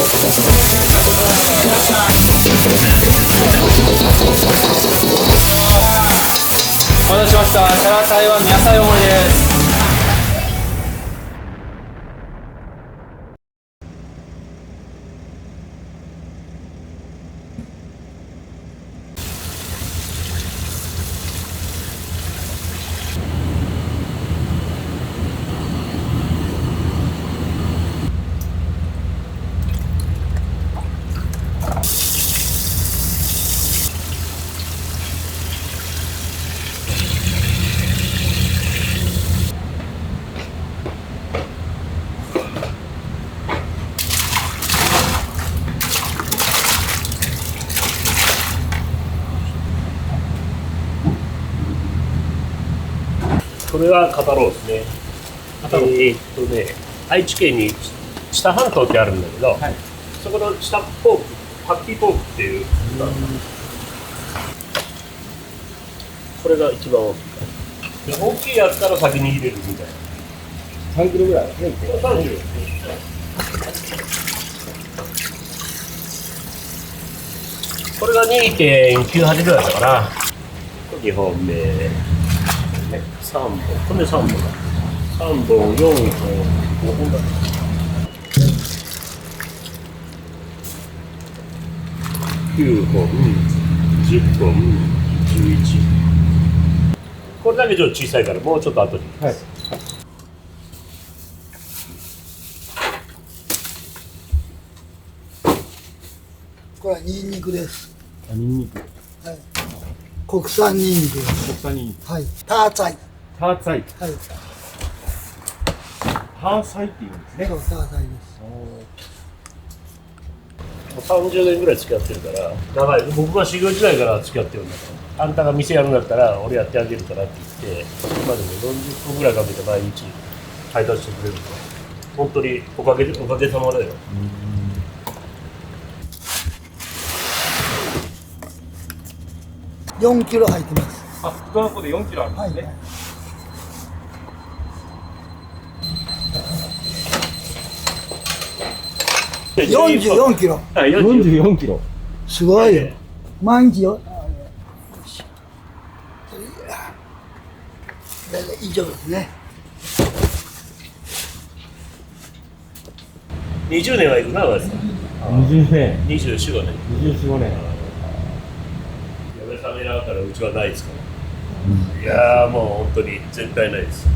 お待たせしました。チャラ台湾の野菜大盛りです。これは肩ロースね。愛知県に知多半島ってあるんだけど、はい、そこの知多ポーク、ハッピーポークっていう、これが一番大きい。で大きいやつから先に入れるみたいな。3キロぐらいですね。30キロ。これが 2.98 ぐらいだから、2本目。3本、これで3本だ。3本、4本、5本だ。9本、10本、11。これだけちょっと小さいから、もうちょっと後に。はい。これはニンニクです。ニンニク。はい。国産ニンニクです。国産ニンニク。はい。ターツァイ。ターツァイ。はい。ターツァイって言うんですね。そう、ターツァイです。30年ぐらい付き合ってるから、長い。僕が修行時代から付き合ってるんだから、あんたが店やるんだったら俺やってあげるからって言って、今でも40分ぐらいかけて毎日配達してくれるから、本当におかげさまだよ。4キロ入ってます。あ、1箱で4キロあるんですね。はい。44キロ。はい、44キロ。すごいよ。毎日よ。以上ですね。20年はいくな、私。20年。24、5年。24年。嫁さんいなかったらうちはないですから。いやー、もう本当に絶対ないです。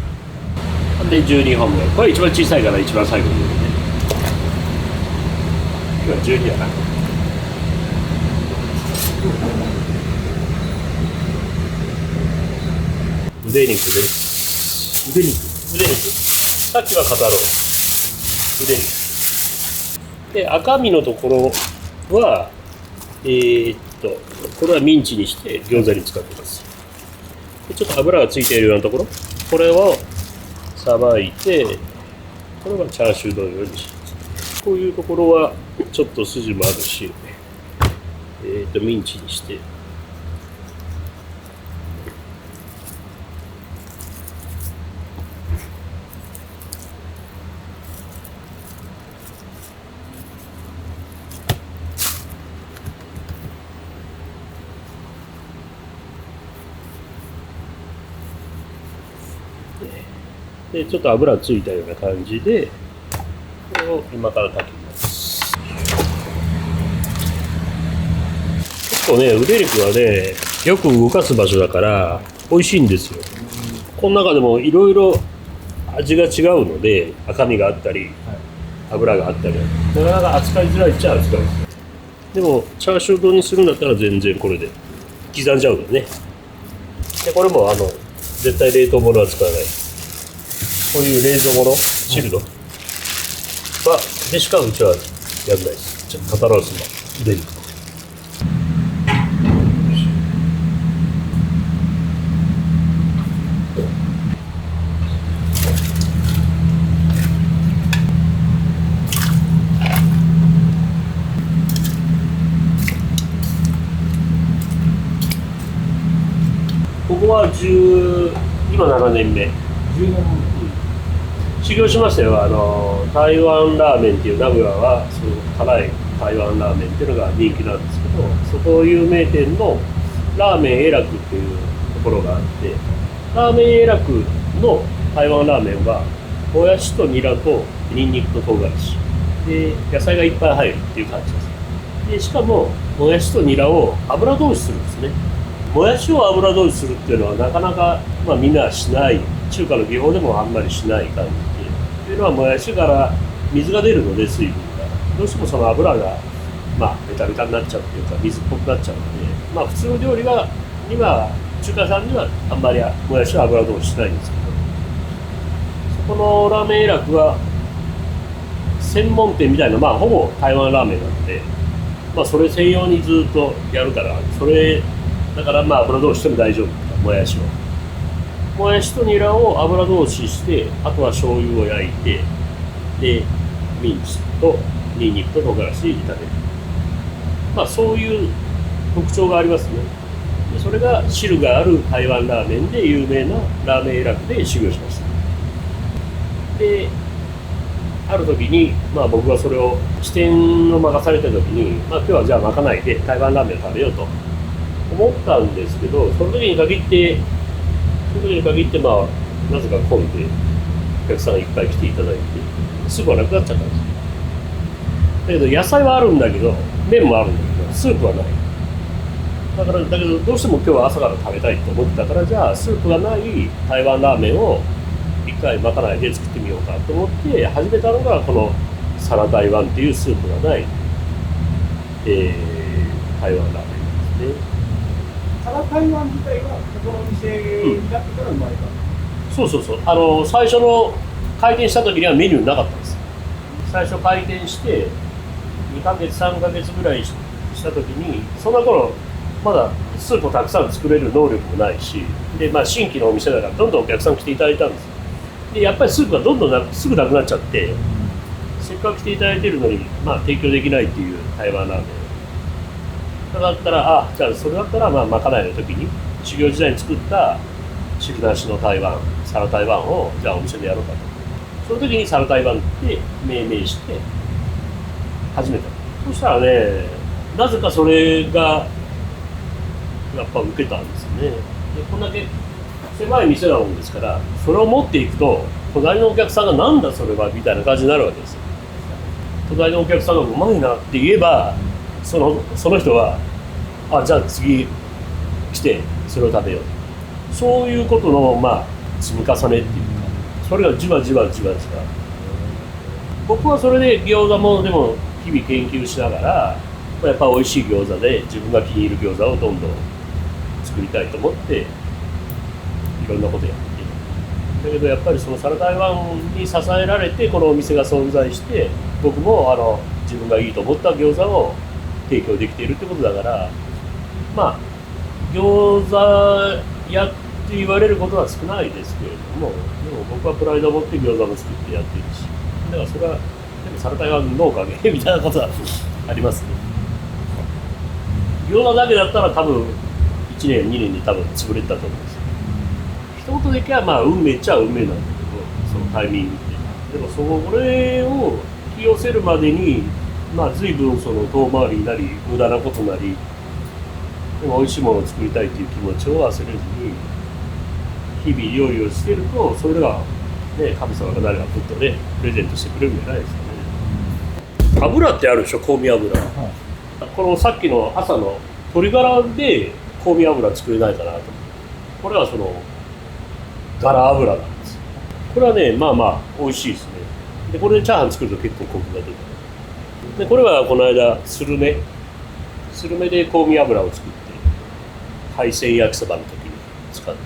で、12本目。これ一番小さいから一番最後に入れるね。今日は12やな。腕肉です。腕肉。さっきは肩ロース。腕肉。で、赤身のところは、これはミンチにして餃子に使ってます。でちょっと油がついているようなところ、これをさばいて、これはチャーシューのようにします。こういうところはちょっと筋もあるし、ミンチにして。でちょっと油ついたような感じで、これを今から炊きます。結構ね、腕肉はね、よく動かす場所だから美味しいんですよ。この中でもいろいろ味が違うので、赤身があったり、油があったり、なかなか扱いづらいっちゃ扱いづらい。でもチャーシュー丼にするんだったら全然これで刻んじゃうのね。でこれも絶対冷凍物は使わない。こういう冷蔵物、チルドはでしかうちはやんないです。肩ロースの腕肉と。ここは今7年目。修行しましたよ。台湾ラーメンっていう名古屋はその辛い台湾ラーメンっていうのが人気なんですけど、そこ有名店のラーメン永楽っていうところがあって、ラーメン永楽の台湾ラーメンはもやしとニラとニンニクと唐辛子で野菜がいっぱい入るっていう感じです。でしかももやしとニラを油通しするんですね。もやしを油通しするっていうのはなかなか、みんなしない、中華の技法でもあんまりしない感じで、というのはもやしから水が出るので、水分がどうしてもその油がベタベタになっちゃうっていうか水っぽくなっちゃうので、普通の料理は中華さんにはあんまりもやしは油通ししないんですけど、そこのラーメン永楽は専門店みたいな、ほぼ台湾ラーメンなので、それ専用にずっとやるから、それだから油通ししても大丈夫。もやしとニラを油通しして、あとは醤油を焼いて、でミンチとニンニクと唐辛子で炒める。そういう特徴がありますね。でそれが汁がある台湾ラーメンで有名なラーメン永楽で修行しました。である時に、僕はそれを支店を任された時に、今日はじゃあまかないで台湾ラーメンを食べようと思ったんですけど、その時に限ってなぜか混んでお客さんがいっぱい来ていただいて、スープはなくなっちゃったんですよ。だけど野菜はあるんだけど、麺もあるんだけどスープはない。だけどどうしても今日は朝から食べたいと思ってたから、じゃあスープがない台湾ラーメンを一回まかないで作ってみようかと思って始めたのがこのサラ台湾っていうスープがない、台湾ラーメンですね。サラ台湾自体はこのお店になってから生まれた、そう。最初の開店した時にはメニューなかったんです。最初開店して2ヶ月3ヶ月ぐらいした時に、そんな頃まだスープをたくさん作れる能力もないし、で新規のお店だからどんどんお客さん来ていただいたんです。でやっぱりスープがどんどんすぐなくなっちゃって、せっかく来ていただいてるのに、提供できないっていう台湾ラーメンだったら、じゃあそれだったらまかないの時に修行時代に作った汁なしの台湾、サラ台湾をじゃあお店でやろうかと。その時にサラ台湾って命名して始めた。そしたらね、なぜかそれがやっぱ受けたんですよね。でこんだけ狭い店なもんですから、それを持っていくと隣のお客さんがなんだそれはみたいな感じになるわけですよ。隣のお客さんがうまいなって言えば、その人はじゃあ次来てそれを食べよう、そういうことの積み重ねっていうか、それがじわじわ僕はそれで餃子もでも日々研究しながら、やっぱ美味しい餃子で自分が気に入る餃子をどんどん作りたいと思っていろんなことやって、だけどやっぱりそのサラ台湾に支えられてこのお店が存在して、僕も自分がいいと思った餃子を提供できているってことだから、餃子屋って言われることは少ないですけれども、でも僕はプライドを持って餃子も作ってやっているし、だからそれはでもサラ台湾のおかげみたいなことはありますね。餃子だけだったら多分1年2年で多分潰れてたと思うんですよ。一言できゃ運命っちゃ運命なんだけど、そのタイミングって。でもそれを引き寄せるまでに随分その遠回りになり無駄なことなり、でも美味しいものを作りたいという気持ちを忘れずに日々料理をしていると、それが、神様が誰かふっとプレゼントしてくれるんじゃないですかね。油ってあるでしょ、香味油、このさっきの朝の鶏ガラで香味油作れないかなと。これはそのガラ油なんですよ。これはね美味しいですね。でこれでチャーハン作ると結構コクが出て、でこれはこの間スルメで香味油を作って海鮮焼きそばの時に使った。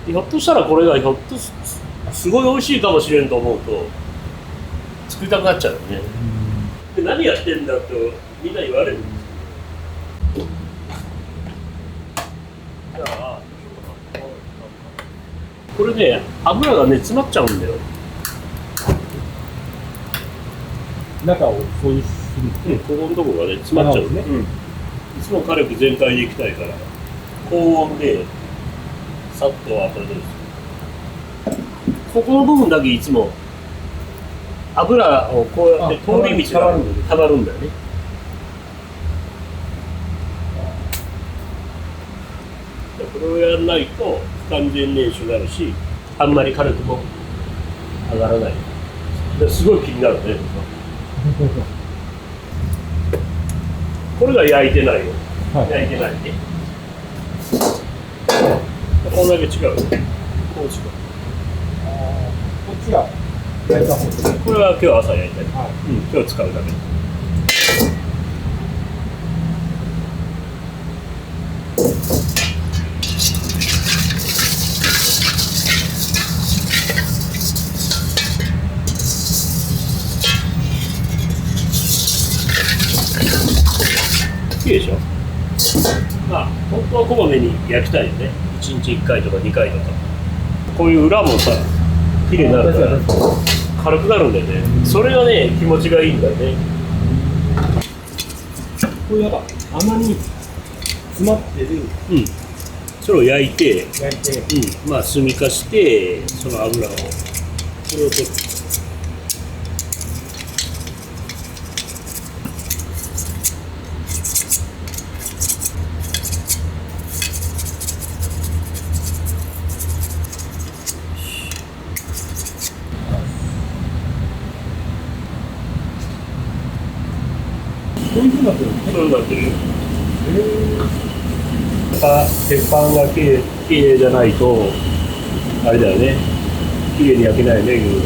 ひょっとしたらこれがすごい美味しいかもしれんと思うと作りたくなっちゃうよね。で何やってんだとみんな言われるんですけど、じゃあこれね、油がね詰まっちゃうんだよ。中をそういうするここのところがね詰まっちゃうんで、いつも火力全開でいきたいから高温でさっと油通す。ここの部分だけいつも油をこうやって通り道がたまるんだよね。これをやらないと不完全燃焼になるし、あんまり軽くも上がらない。すごい気になるね。これが焼いてないよ。はい焼いてないね。こんだけ違うよ。こう違う。こっちが焼いた方ですね。これは今日朝焼いたり、はい今日使うだけ。いいでしょ。まあ本当はこまめに焼きたいよね。1日1回とか2回とか。こういう裏もさ、綺麗になるから軽くなるんだよね。それがね、気持ちがいいんだよね。こういうなんか穴に詰まってるうん。それを焼いて、焼いて、まあ炭化して、その油を、これを取って。こういう風になってるんですね。そうなってるよ。鉄板がきれいじゃないと、あれだよね。きれいに焼けないよね、牛丼。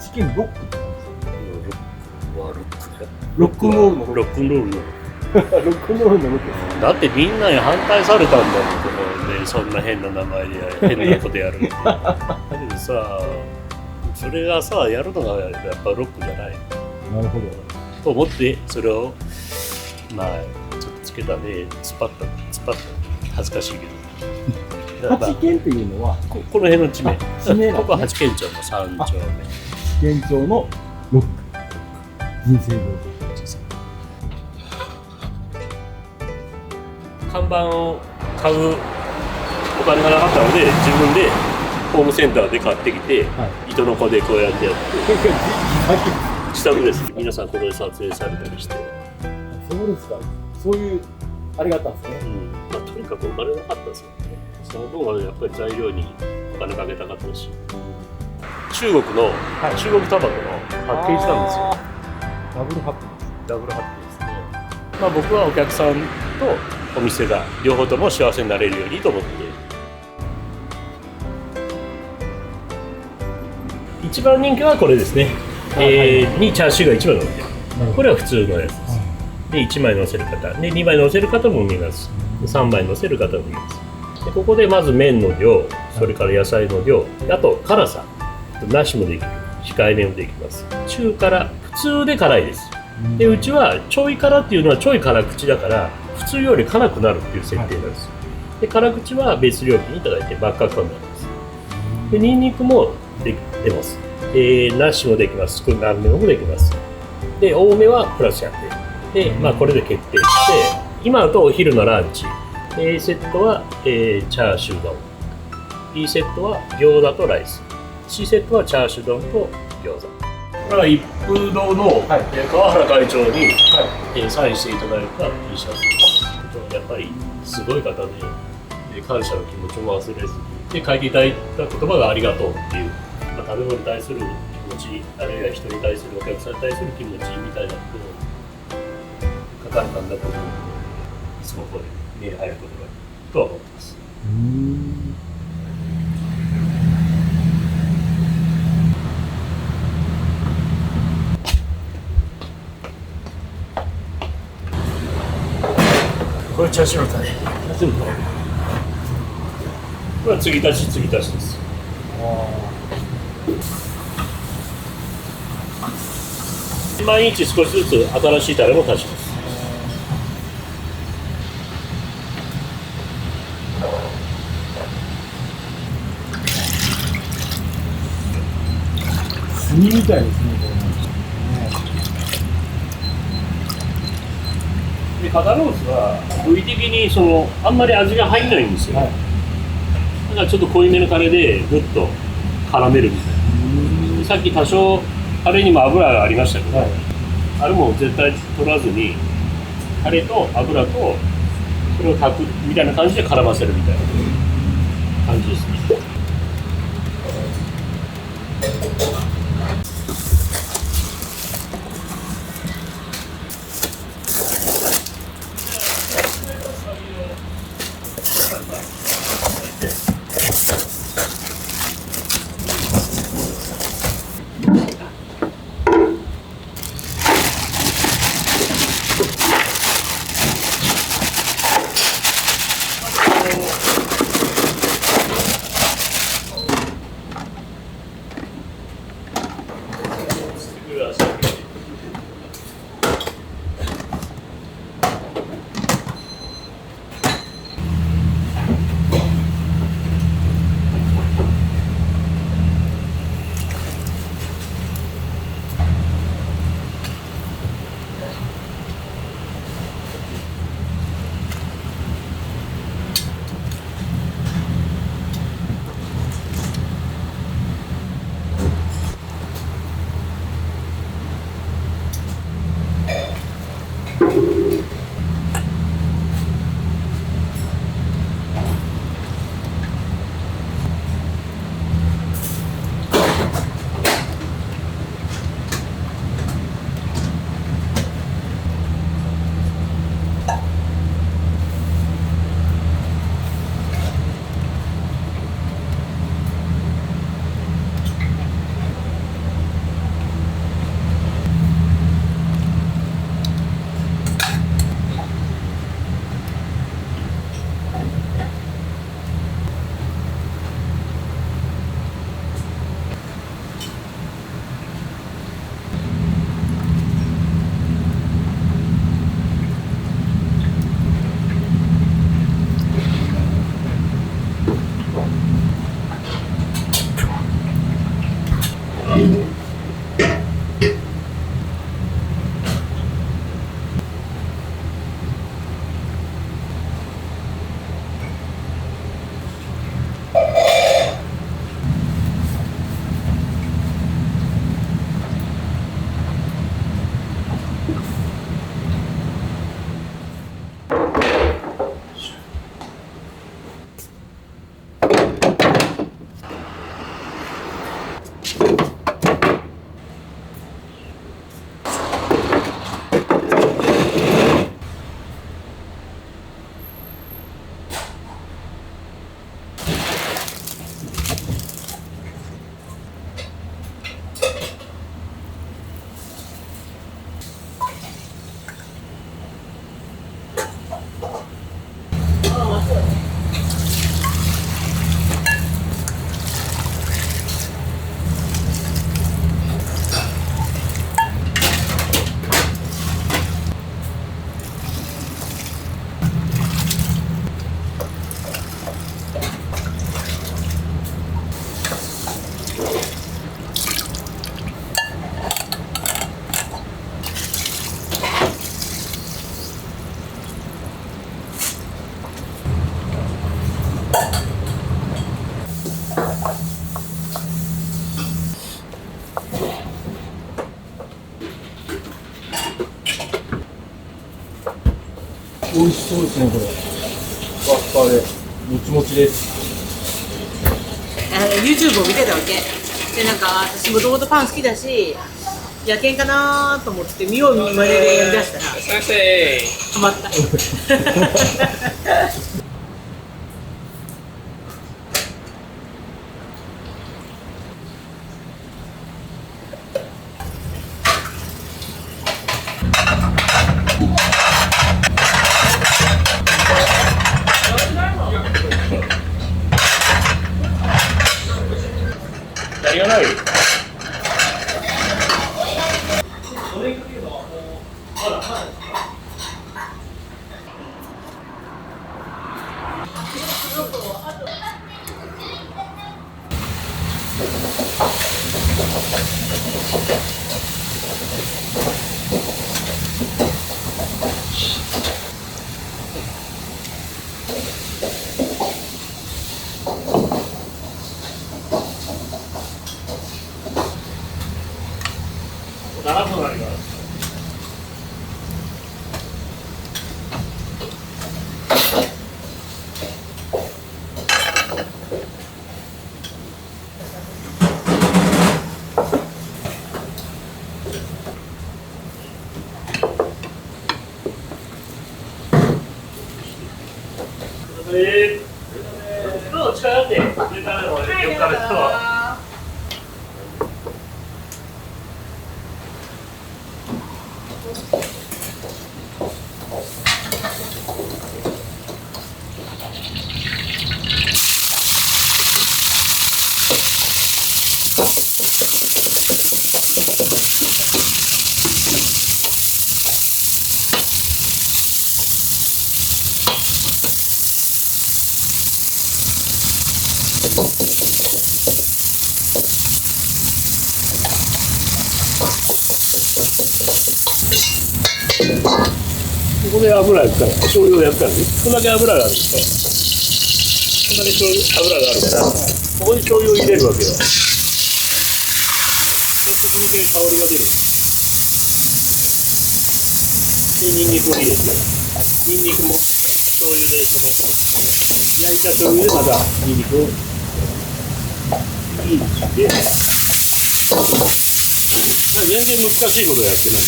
チキンロック。ロックンロールのロックンロールの。ロックンロールのロックです。だってみんなに反対されたんだもん、このね、そんな変な名前で変なことやるって。だけどさ、それがさ、やるのがやっぱロックじゃないなるほど。と思って、それをまあちょっとつけたね、スパッと恥ずかしいけど。八軒っていうのはこの辺の地名、地名なんですねここは八軒町の3丁目。現状のロック。人生道看板を買うお金がなかったので、自分でホームセンターで買ってきて、は糸の子でこうやってやって具。自宅です。皆さんここで撮影されたりして、そうですか。そういうあれがあったんですね。まあ、とにかくお金なかったですよね。その分はやっぱり材料にお金かけたかったし、中国の、中国タバコのパッケージなんですよ。ダブルハッピーです。ダブルハッピーですね。まあ僕はお客さんとお店が両方とも幸せになれるようにと思って、一番人気はこれですね。にチャーシューが1枚乗ってる。これは普通のやつです。で1枚乗せる方、で2枚乗せる方も見ます。で3枚乗せる方も見ます。でここでまず麺の量、それから野菜の量、あと辛さ、なしもできる、控えめもできます。中辛、普通で辛いです。でうちはちょい辛っていうのはちょい辛口だから普通より辛くなるっていう設定なんです。で辛口は別料金いただいて真っ赤っかになります。でニンニクも出ます。なしもできます。少なめのもできます。で多めはプラス100円で、まあこれで決定して、今だとお昼のランチ、A セットは、チャーシュー丼、B セットは餃子とライス、C セットはチャーシュー丼と餃子。これは一風堂の川原会長にサインしていただいた T シャツです。やっぱりすごい方で、感謝の気持ちも忘れずに、で書いていただいた言葉がありがとうっていう、まあ、食べ物に対する気持ち、あるいは人に対する、お客さんに対する気持ちみたいなことを書かれたんだと思うので、いつもこれ目に入る言葉とは思ってます。これチャーシューのタレ。これは継ぎ足し継ぎ足しです。毎日少しずつ新しいタレも足します。炭身みたいですね、こで肩ロースは部位的にあんまり味が入んないんですよ、れ。はい。だからちょっと濃いめのタレでぐっと絡めるみたいな。でさっき多少タレにも油がありましたけど、はい。あれも絶対取らずにタレと油とそれを炊くみたいな感じで絡ませるみたいな感じですね。美味しそうですね、これ。ふわふわで、もちもちです。YouTube を見てたわけで、なんか私もともとパン好きだし野犬かなと思って見よう見まねでやりだしたらハマった何がない？ 7分あります。どう近寄って、上からの横からと。ここで油やったら、醤油をやったらね、こんだけ油があるんですよ。こんだけ油があるから、ここに醤油を入れるわけよ。そうするとこのけ香りが出る。で、ニンニクを入れて、ニンニクも醤油で焼いた醤油でまたニンニクをいいんで、全然難しいことやってない。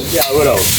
で、油を切って、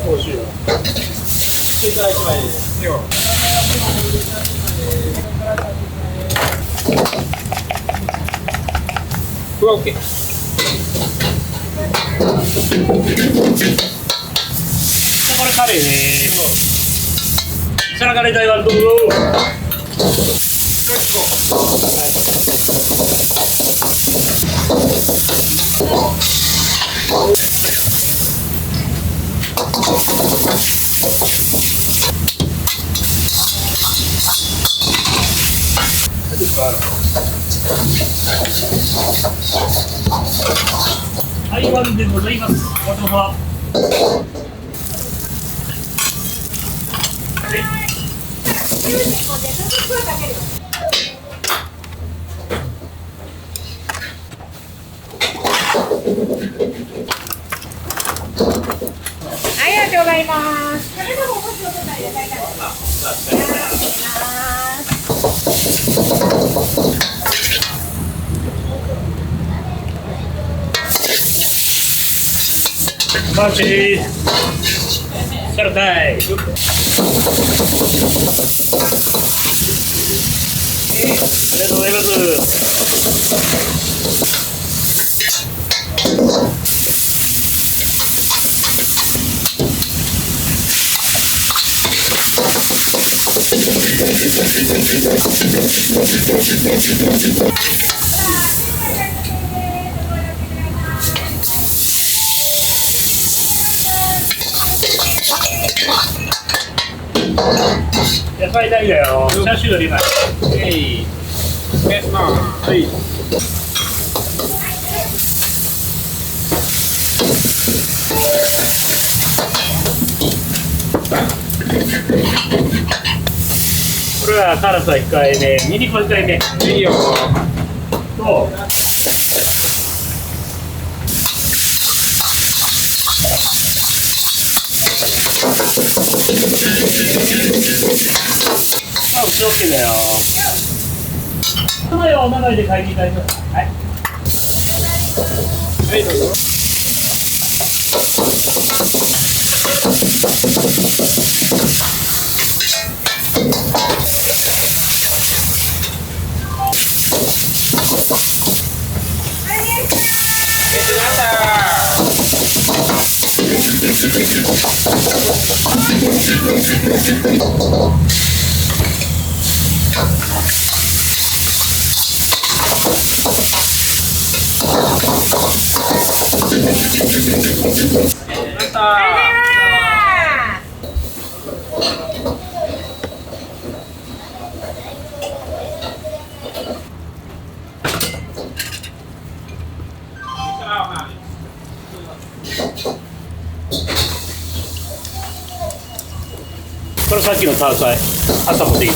美味しいよ。それから1枚です。これは OK。これカレーね。サラカレー台湾どうぞ。台湾でございます。お言葉。ありがとうございます。マジー。サラダイ。りがとうございます。野菜大だよ。チャーシュー鶏前。お願いします。はい。これは辛さ控えめ、ニンニク控えめ。いいよ。と、あ、うち OK だよ。名前はお名前で書いていただきます。はい。はい、どうぞ。これさっきのターサイ、朝もでいい。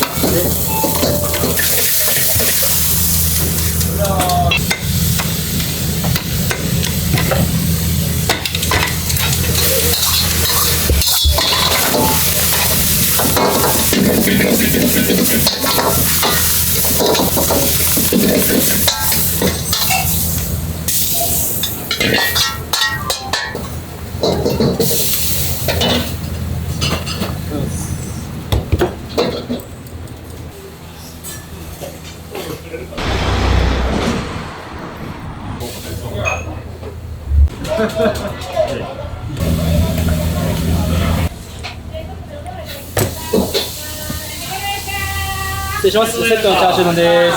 失礼します。セットのチャーシュー丼です。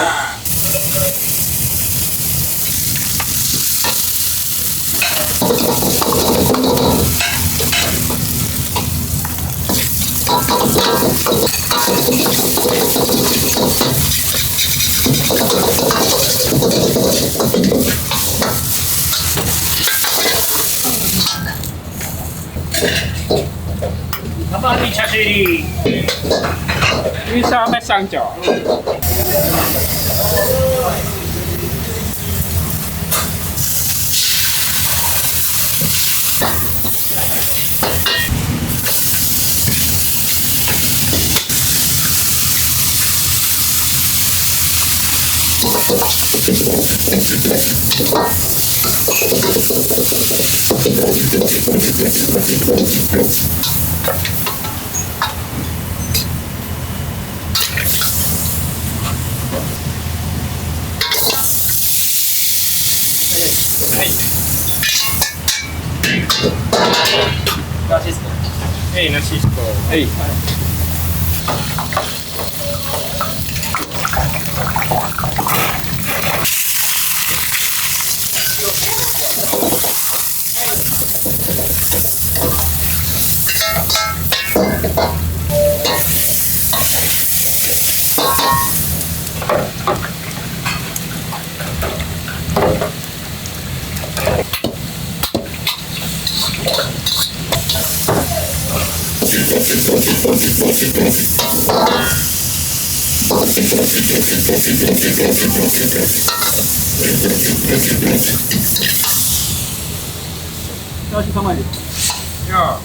玉にチャーシュー入り。鱼烧麦上脚。はい、ナシスコ。はい。Ja.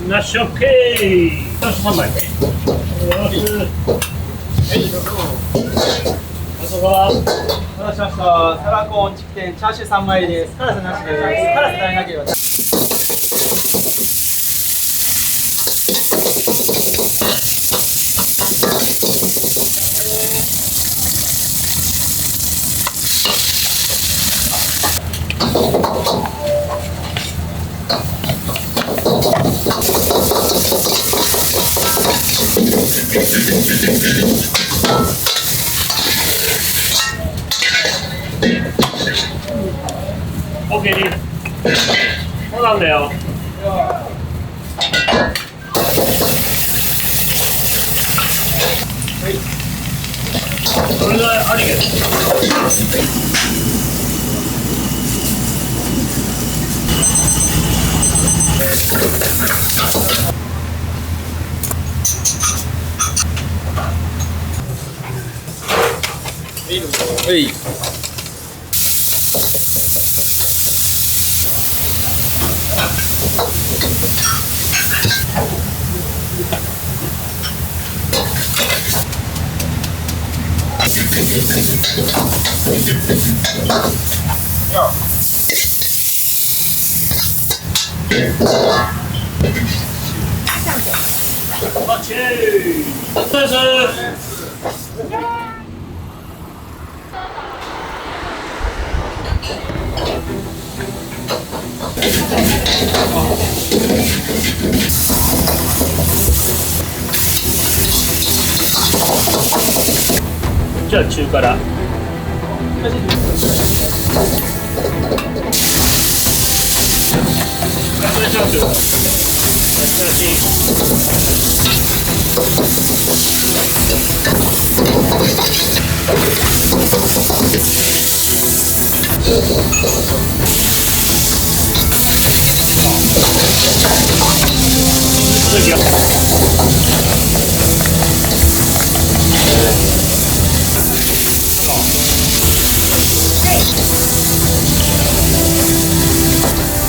ナッシュ OK。ナッシュ3枚ね。はい、どうぞ。ちそうさま。お待たせしました。サラコーンチキ天チャーシュー3枚入りです。辛さなしでございます。辛さ足りなければ。オッケーに。そうなんだよ。それがありがとう。はい。バッチリ。お疲れ様です。じゃあ中辛。お願いします。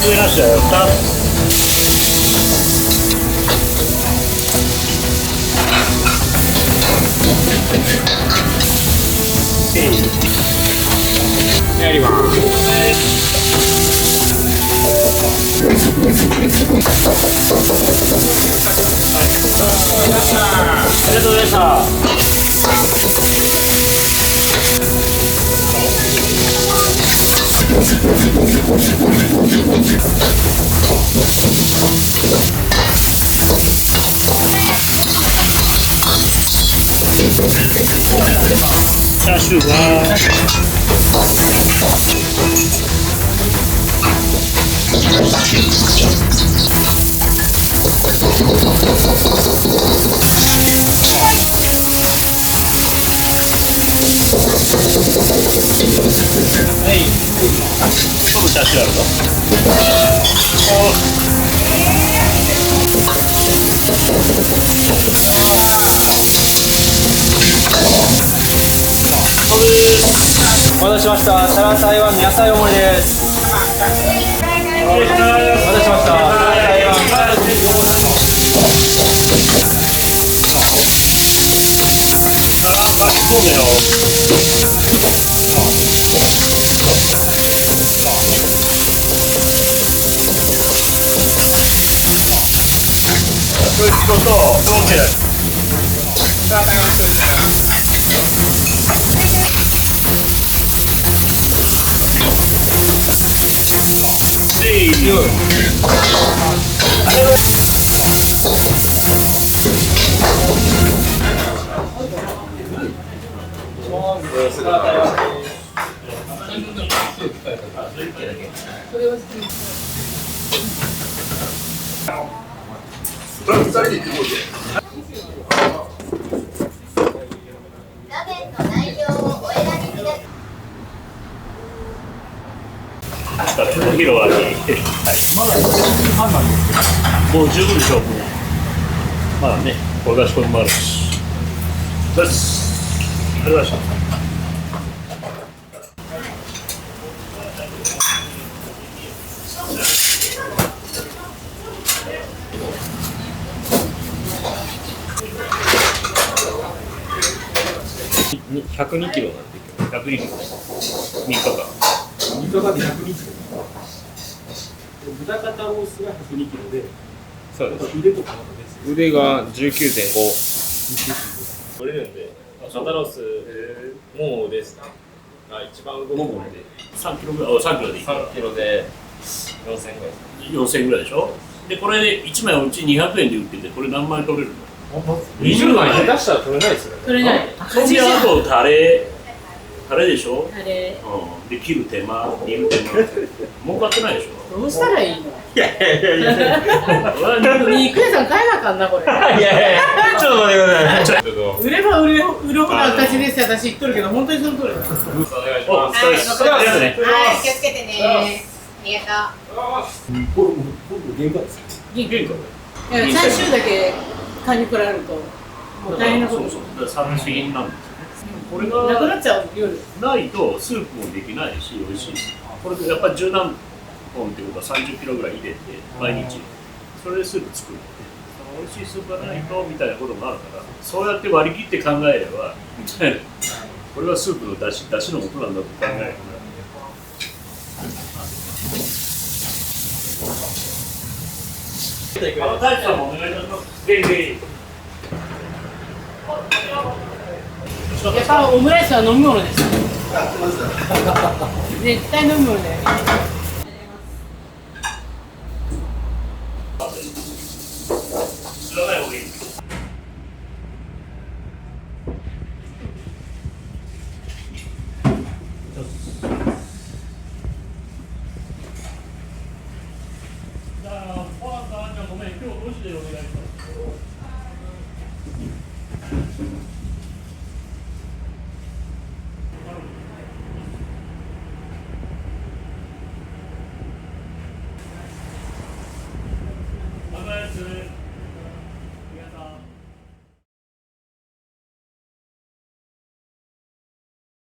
上なしだよ。やります。ありがとうございました。チャーシューが今日もチャーシューあるぞ。お待たせしました。サラ台湾の野菜大盛りです。お待たせしました。サラ台湾そうだよ。これ仕事、OK。画面の内容をお選びください。お昼はに、もう十分でしょう。まだね、これが仕込みもあるし。です。ありがとうございました。102キロなんで今日。100リットル。3日間。2日間で100日豚肩ロースが102キロで、そうです。腕とかまた別腕が 19.5。取れるんで、肩ロース、ももですね。が一番動くので、3キロぐらい、3キロでいいか。 3キロで4000円ぐらいです。4000円ぐらいでしょ。で、これで1枚うち200円で売ってて、これ何枚取れるの20枚下手したら取れないですよね。取れない。そんであとタレでしょ、あれ、うん、で切る手間、煮る手間儲かってないでしょ。どうしたらいいの？いや肉屋さん買えなあかんな、これ。いやいやいや、ちょっと待ってください。ちょっと。売れば売るほど赤字ですよ、私言っとるけど、本当にその通りだ。お願いしおます。疲れ様です。ありがとうね。はい、気をつけてね。ありがとう。これもう原価ですよ。銀原価いや、3週だけ買いに来られると、もう大変なことそうそう、だから殺人なんですよね。これなくながっちゃう夜。ないとスープもできないし、美味しいし。これでやっぱり10何本ってことは30キロぐらい入れて、毎日。それでスープ作るので、その美味しいスープがないとみたいなこともあるから、そうやって割り切って考えれば、これはスープの出汁の素なんだと考えれば。大地さんもお願いします。ぜひぜひ。やっぱオムライスは飲み物です。絶対飲み物だよね。知らない方がいい。じゃあ、ごめん、今日5時でお願いします。